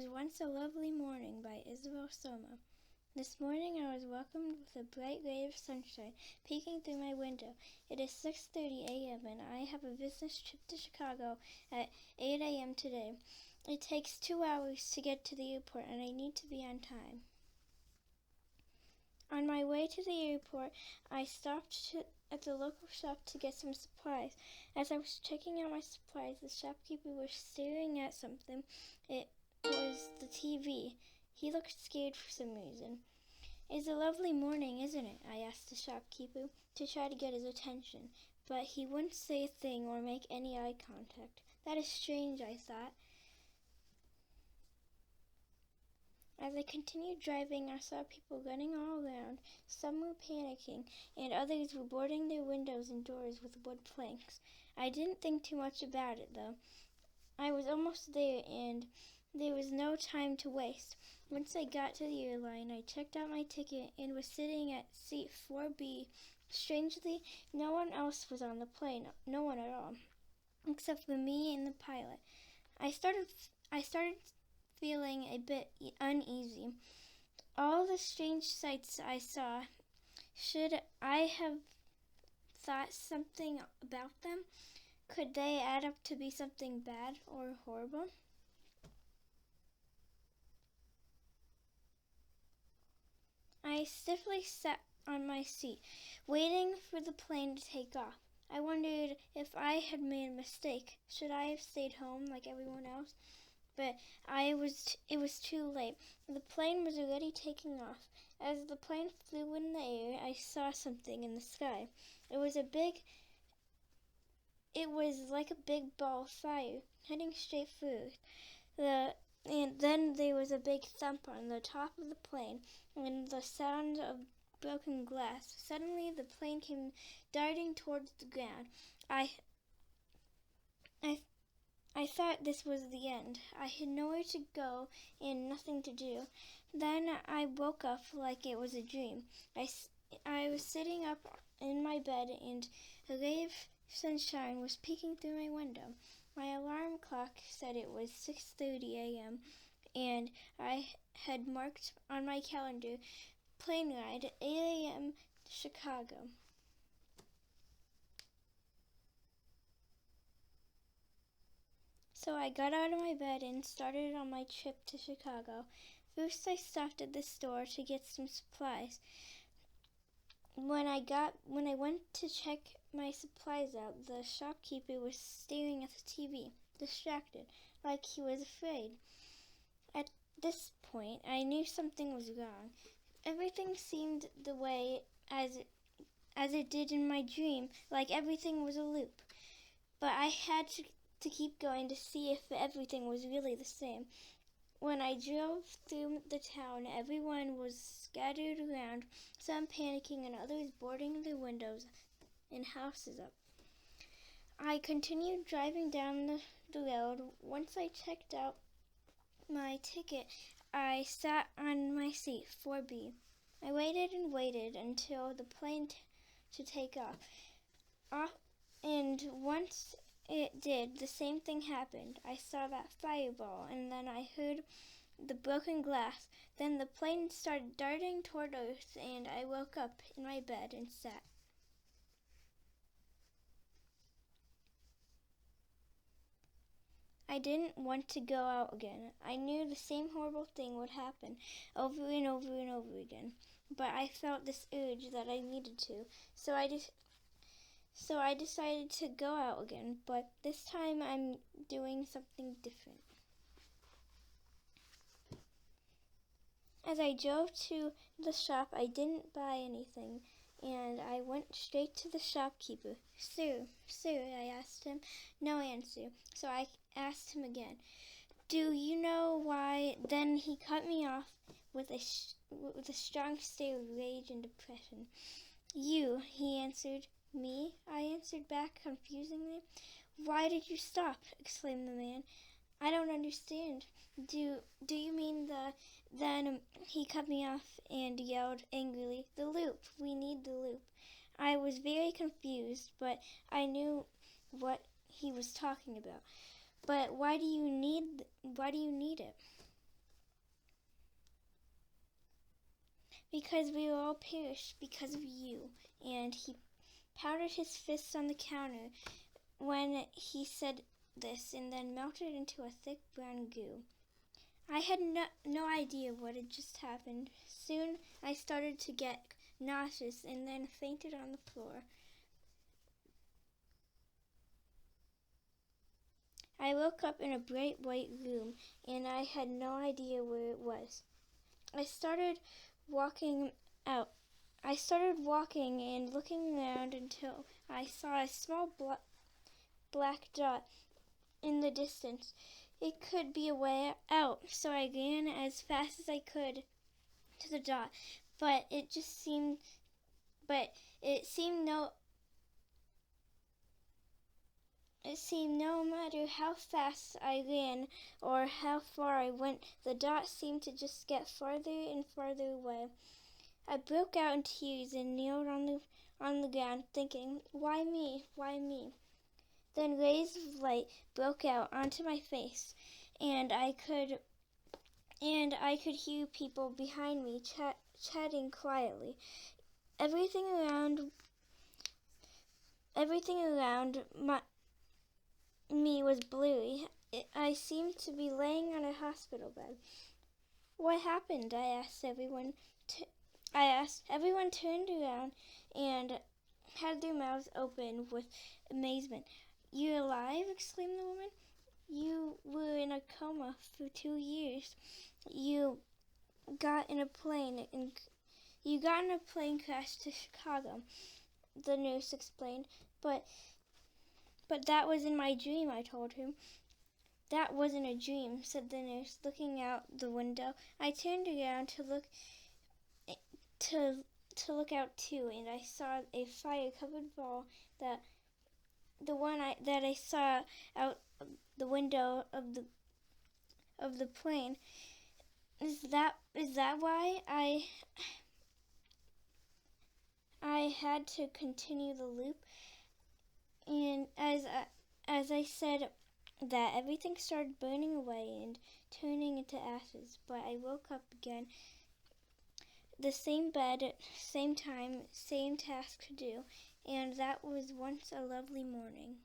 was once a lovely morning by Isabel Soma. This morning I was welcomed with a bright ray of sunshine peeking through my window. It is 6:30 a.m. and I have a business trip to Chicago at 8 a.m. today. It takes 2 hours to get to the airport and I need to be on time. On my way to the airport, I stopped at the local shop to get some supplies. As I was checking out my supplies, the shopkeeper was staring at something. It was the TV. He looked scared for some reason. "It's a lovely morning, isn't it?" I asked the shopkeeper to try to get his attention, but he wouldn't say a thing or make any eye contact. That is strange, I thought. As I continued driving, I saw people running all around. Some were panicking, and others were boarding their windows and doors with wood planks. I didn't think too much about it, though. I was almost there, and there was no time to waste. Once I got to the airline, I checked out my ticket and was sitting at seat 4B. Strangely, no one else was on the plane, no one at all, except for me and the pilot. I started feeling a bit uneasy. All the strange sights I saw, should I have thought something about them? Could they add up to be something bad or horrible? I stiffly sat on my seat, waiting for the plane to take off. I wondered if I had made a mistake. Should I have stayed home like everyone else? But it was too late. The plane was already taking off. As the plane flew in the air, I saw something in the sky. It was like a big ball of fire heading straight for and then there was a big thump on the top of the plane and the sound of broken glass. Suddenly the plane came darting towards the ground. I thought this was the end. I had nowhere to go and nothing to do. Then I woke up like it was a dream. I was sitting up in my bed and a ray of sunshine was peeking through my window. My alarm clock said it was 6:30 a.m. and I had marked on my calendar plane ride at 8 a.m. Chicago. So I got out of my bed and started on my trip to Chicago. First I stopped at the store to get some supplies. When I went to check my supplies out, the shopkeeper was staring at the TV, distracted, like he was afraid. At this point, I knew something was wrong. Everything seemed the way as it did in my dream, like everything was a loop. But I had to keep going to see if everything was really the same. When I drove through the town, everyone was scattered around, some panicking and others boarding their windows and houses up. I continued driving down the road. Once I checked out my ticket, I sat on my seat 4B. I waited and waited until the plane to take off, and once it did, the same thing happened. I saw that fireball, and then I heard the broken glass. Then the plane started darting toward Earth, and I woke up in my bed and sat. I didn't want to go out again. I knew the same horrible thing would happen over and over and over again. But I felt this urge that I needed to, so I decided to go out again, but this time I'm doing something different. As I drove to the shop, I didn't buy anything, and I went straight to the shopkeeper. Sir, I asked him. No answer, so I asked him again. Do you know why? Then he cut me off with a strong stare of rage and depression. You, he answered. Me? I answered back confusingly. Why did you stop? Exclaimed the man. I don't understand. Do you mean Then he cut me off and yelled angrily, "The loop! We need the loop." I was very confused, but I knew what he was talking about. But why do you need it? because we will all perish because of you. And he pounded his fists on the counter when he said this, and then melted into a thick brown goo. I had no idea what had just happened. Soon I started to get nauseous and then fainted on the floor. I woke up in a bright white room, and I had no idea where it was. I started walking and looking around until I saw a small black dot in the distance. It could be a way out, so I ran as fast as I could to the dot, but it seemed no matter how fast I ran or how far I went, the dot seemed to just get farther and farther away. I broke out in tears and kneeled on the ground, thinking, "Why me? Why me?" Then rays of light broke out onto my face, and I could hear people behind me chatting quietly. Everything around me was blurry. I seemed to be laying on a hospital bed. "What happened?" I asked everyone. Everyone turned around and had their mouths open with amazement. "You're alive?" exclaimed the woman. "You were in a coma for 2 years. You got in a plane crash to Chicago," the nurse explained. But that was in my dream," I told her. "That wasn't a dream," said the nurse, looking out the window. I turned around to look out too, and I saw a fire-covered ball that I saw out the window of the plane. Is that why I had to continue the loop?" And as I said that, everything started burning away and turning into ashes. But I woke up again. The same bed, same time, same task to do, and that was once a lovely morning.